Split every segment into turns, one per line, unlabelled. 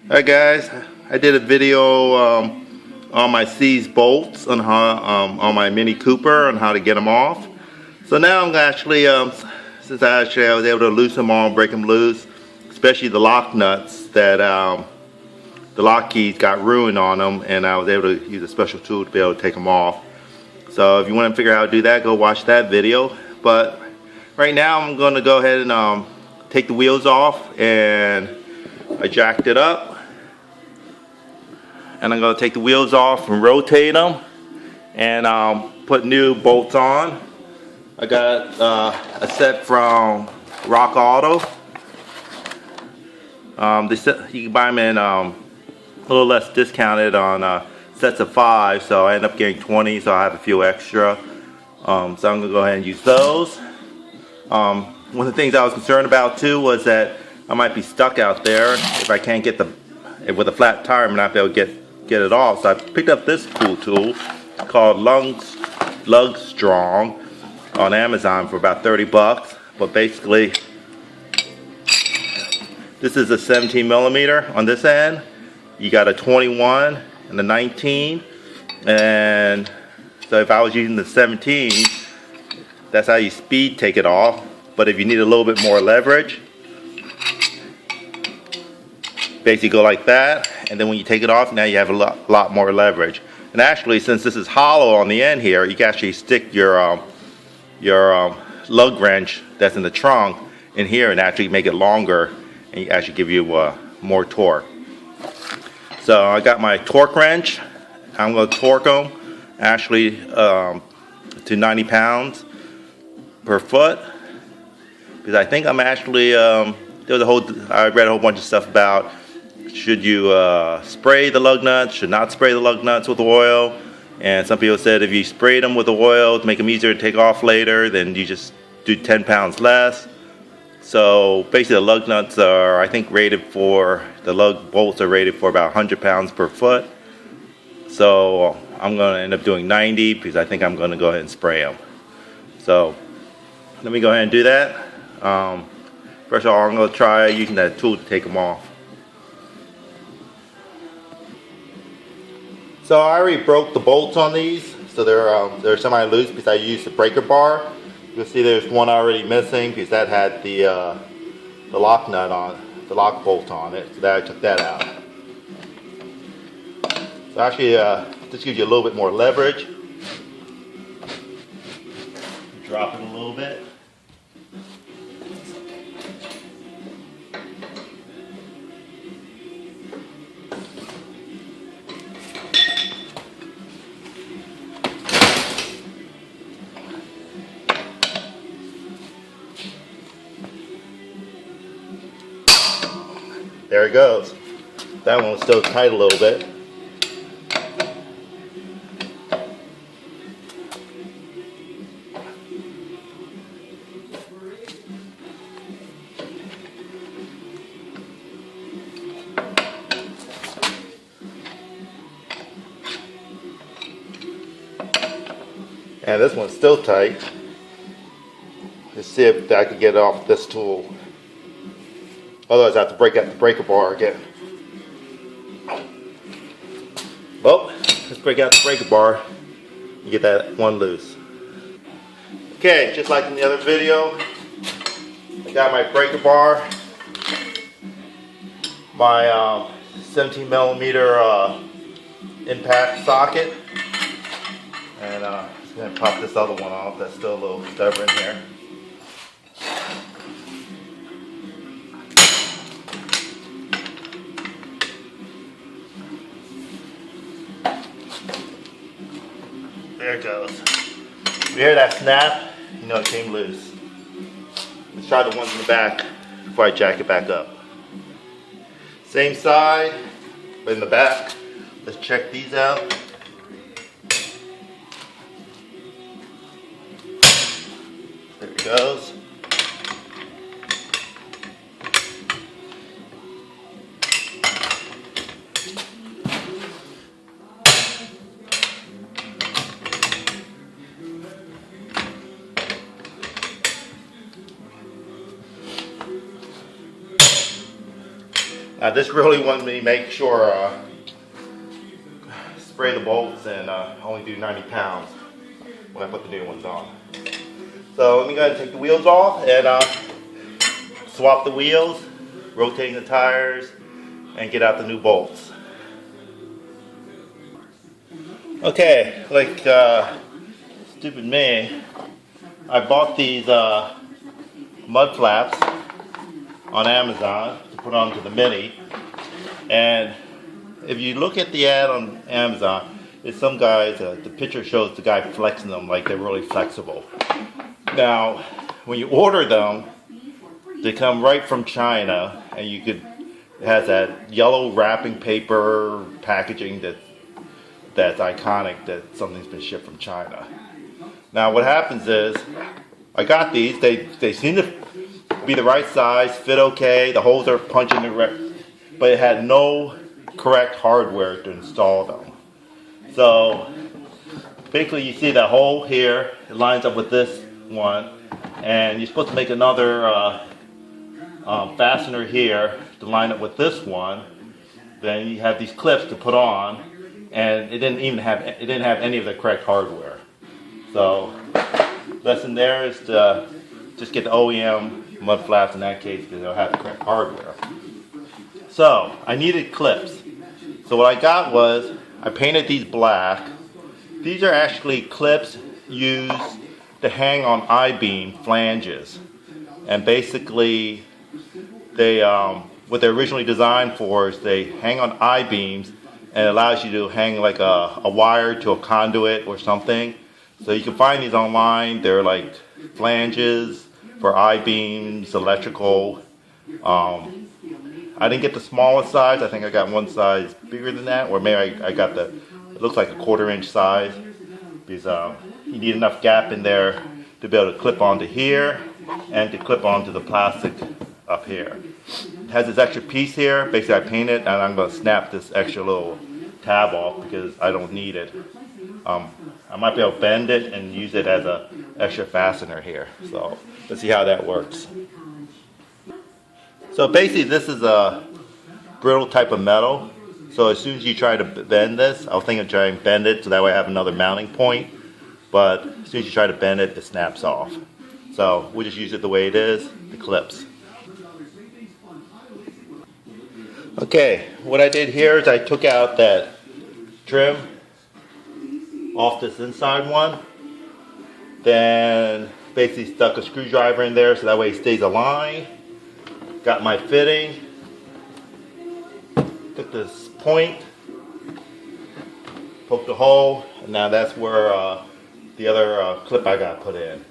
Hi guys, I did a video on my C's bolts on how on my Mini Cooper on how to get them off. So now I'm actually since I was able to loosen them all, break them loose, especially the lock nuts that the lock keys got ruined on them, and I was able to use a special tool to be able to take them off. So if you want to figure out how to do that, go watch that video. But right now I'm going to go ahead and take the wheels off, and I jacked it up. And I'm going to take the wheels off and rotate them and put new bolts on. I got a set from Rock Auto. You can buy them in a little less discounted on sets of 5, so I end up getting 20, so I have a few extra. So I'm going to go ahead and use those. One of the things I was concerned about too was that I might be stuck out there if I can't get with a flat tire. I'm not going to be able to get it off. So I picked up this cool tool called Lug Strong on Amazon for about 30 bucks. But basically, this is a 17 millimeter on this end. You got a 21 and a 19, and so if I was using the 17, that's how you speed take it off. But if you need a little bit more leverage, basically go like that, and then when you take it off, now you have a lot more leverage. And actually, since this is hollow on the end here, you can actually stick your lug wrench that's in the trunk in here and actually make it longer, and actually give you more torque. So I got my torque wrench. I'm going to torque them actually to 90 pounds per foot, because I think I'm actually I read a whole bunch of stuff about should you spray the lug nuts, should not spray the lug nuts with oil. And some people said if you spray them with the oil to make them easier to take off later, then you just do 10 pounds less. So basically the lug nuts are, I think, the lug bolts are rated for about 100 pounds per foot. So I'm going to end up doing 90 because I think I'm going to go ahead and spray them. So let me go ahead and do that. First of all, I'm going to try using that tool to take them off. So I already broke the bolts on these, so they're semi-loose because I used the breaker bar. You'll see there's one already missing because that had the lock nut on, the lock bolt on it, so that I took that out. So actually, this gives you a little bit more leverage. Drop it a little bit. There it goes. That one was still tight a little bit. And this one's still tight. Let's see if I can get it off this tool. Otherwise I have to break out the breaker bar again. Well, let's break out the breaker bar and get that one loose. Okay, just like in the other video, I got my breaker bar, my 17 millimeter impact socket, and I'm just going to pop this other one off that's still a little stubborn here. There it goes. You hear that snap? You know it came loose. Let's try the ones in the back before I jack it back up. Same side, but in the back. Let's check these out. There it goes. This really wanted me to make sure spray the bolts and only do 90 pounds when I put the new ones on. So let me go ahead and take the wheels off and swap the wheels, rotating the tires, and get out the new bolts. Okay, like stupid me, I bought these mud flaps on Amazon to put onto the Mini, and if you look at the ad on Amazon, it's some guys, the picture shows the guy flexing them like they're really flexible. Now, when you order them, they come right from China, and it has that yellow wrapping paper packaging that's iconic that something's been shipped from China. Now, what happens is, I got these, they seem to be the right size, fit okay, the holes are punching the right, but it had no correct hardware to install them. So basically you see that hole here, it lines up with this one, and you're supposed to make another fastener here to line up with this one. Then you have these clips to put on, and it didn't have any of the correct hardware. So lesson there is to just get the OEM mud flaps in that case because they'll have the correct hardware. So I needed clips. So what I got was, I painted these black. These are actually clips used to hang on I-beam flanges. And basically, what they're originally designed for is they hang on I-beams and it allows you to hang like a wire to a conduit or something. So you can find these online. They're like flanges for I-beams, electrical. I didn't get the smallest size. I think I got one size bigger than that, or maybe I got it looks like a 1/4 inch size, because you need enough gap in there to be able to clip onto here and to clip onto the plastic up here. It has this extra piece here. Basically, I painted, and I'm going to snap this extra little tab off because I don't need it. I might be able to bend it and use it as a extra fastener here. So let's see how that works. So basically this is a brittle type of metal. So as soon as you try to bend this, I was thinking of trying to bend it so that way I have another mounting point. But as soon as you try to bend it, it snaps off. So we'll just use it the way it is, the clips. Okay, what I did here is I took out that trim off this inside one. Then basically stuck a screwdriver in there so that way it stays aligned. Got my fitting, took this point, poked a hole, and now that's where the other clip I got put in.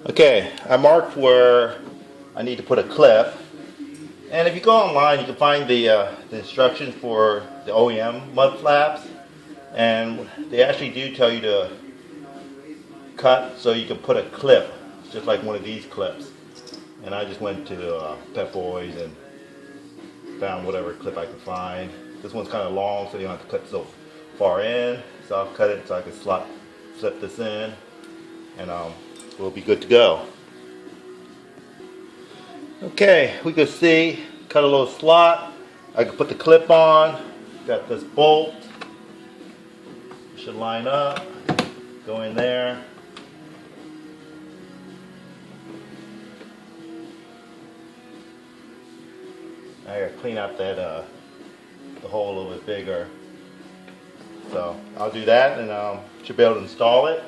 Okay, I marked where I need to put a clip, and if you go online you can find the instructions for the OEM mud flaps, and they actually do tell you to cut so you can put a clip, just like one of these clips. And I just went to Pep Boys and found whatever clip I could find. This one's kind of long, so you don't have to cut so far in. So I'll cut it so I can slip this in, and we'll be good to go. Okay, we can see, cut a little slot. I can put the clip on. Got this bolt. Should line up. Go in there. I gotta clean out that the hole a little bit bigger. So I'll do that, and should be able to install it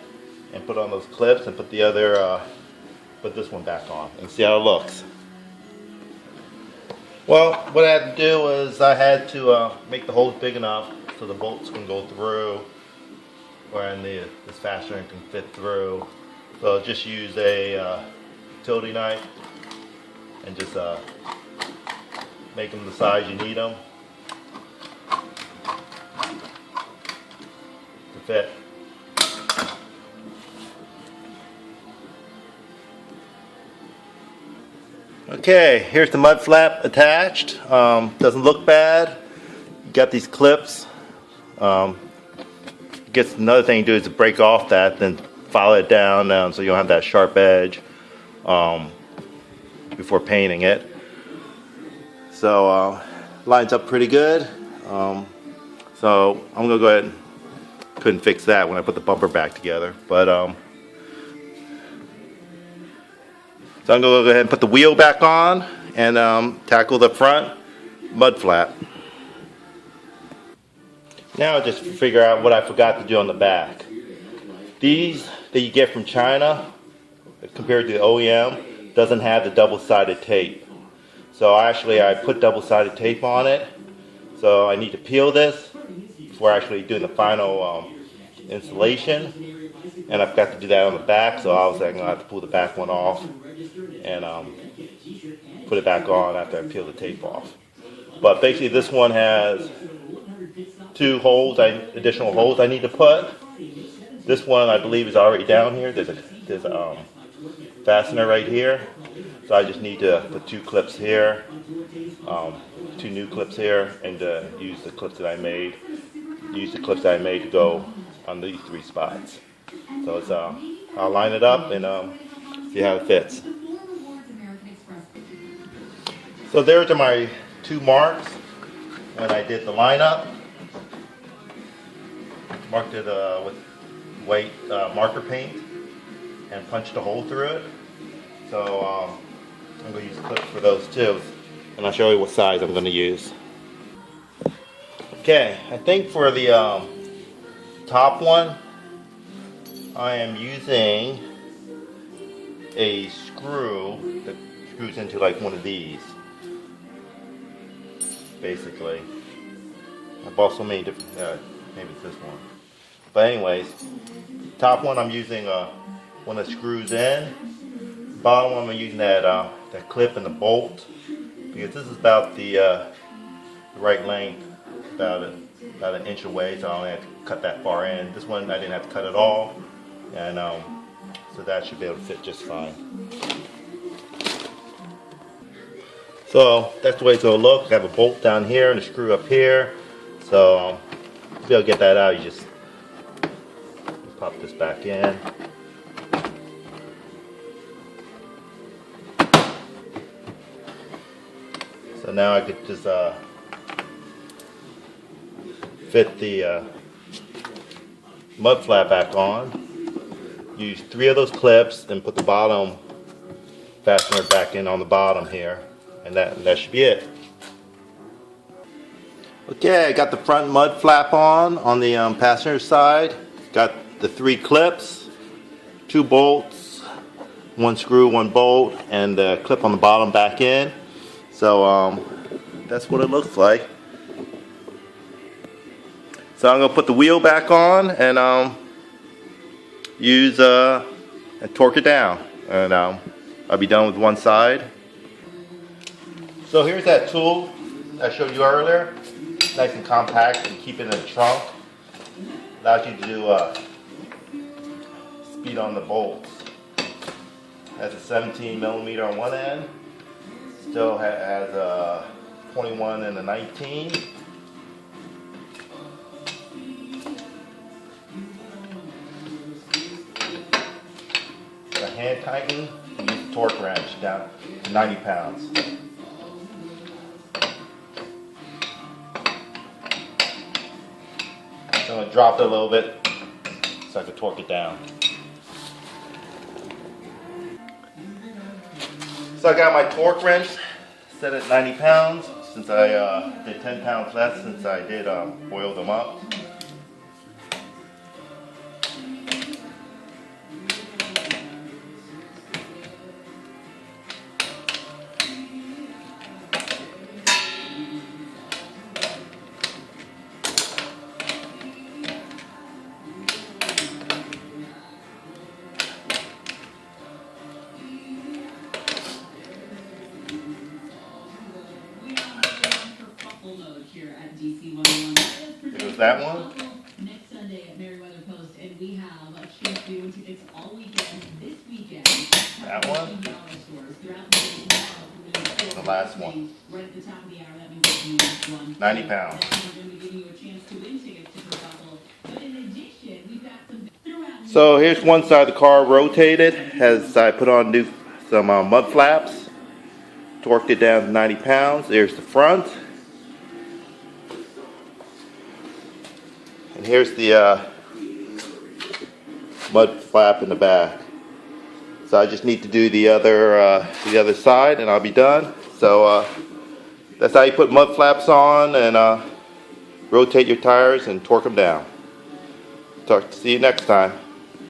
and put on those clips and put the other put this one back on and see how it looks. Well, what I had to do was I had to make the holes big enough so the bolts can go through, and this fastener can fit through. So just use a utility knife and just make them the size you need them to fit. Okay, here's the mud flap attached. Doesn't look bad. Got these clips. Guess another thing to do is to break off that, then file it down so you don't have that sharp edge. before painting it. So lines up pretty good. So I'm gonna go ahead and couldn't fix that when I put the bumper back together, but so I'm gonna go ahead and put the wheel back on and tackle the front mud flap. Now I just figure out what I forgot to do on the back. These that you get from China, compared to the OEM, doesn't have the double-sided tape. So actually I put double-sided tape on it. So I need to peel this before actually doing the final installation. And I forgot to do that on the back, so obviously I'm going to have to pull the back one off and put it back on after I peel the tape off. But basically this one has two holes, additional holes I need to put. This one I believe is already down here. There's a fastener right here. So I just need to put two clips here, two new clips here, and use the clips that I made. Use the clips that I made to go on these three spots. So it's I'll line it up and see how it fits. So there's my two marks when I did the lineup. Marked it with white marker paint and punched a hole through it. So I'm going to use clips for those too, and I'll show you what size I'm going to use. Okay, I think for the top one, I am using a screw that screws into like one of these, basically. I've also made different, maybe it's this one. But anyways, top one I'm using one that screws in. Bottom one I'm using that clip and the bolt, because this is about the right length, about an inch away, so I only have to cut that far in. This one I didn't have to cut it all, and so that should be able to fit just fine. So that's the way it's going to look. I have a bolt down here and a screw up here, so to be able to get that out, you just pop this back in. So now I could just fit the mud flap back on. Use 3 of those clips and put the bottom fastener back in on the bottom here, and that should be it. Okay, I got the front mud flap on the passenger side. Got the 3 clips, 2 bolts, 1 screw, 1 bolt, and the clip on the bottom back in. So that's what it looks like. So I'm gonna put the wheel back on and use and torque it down, and I'll be done with one side. So here's that tool I showed you earlier. Nice and compact, and keep it in the trunk. Allows you to do speed on the bolts. Has a 17mm on one end. Still has a 21 and a 19. The hand tighten, use the torque wrench down to 90 pounds. So I'm going to drop it a little bit so I can torque it down. So I got my torque wrench set at 90 pounds since I did 10 pounds less since I did boil them up. There's that one.
Next Sunday at Meriwether Post, and we have Chief doing tickets all weekend this weekend.
That one. The last one.
Right at the top of the hour, that means the next one.
90 pounds.
We're going to be giving you a chance to win tickets to Kerfuffle. But in addition, we've got some throughout.
So here's one side of the car rotated as I put on new some mud flaps, torqued it down to 90 pounds. There's the front. And here's the mud flap in the back. So I just need to do the other side and I'll be done. So that's how you put mud flaps on and rotate your tires and torque them down. See you next time.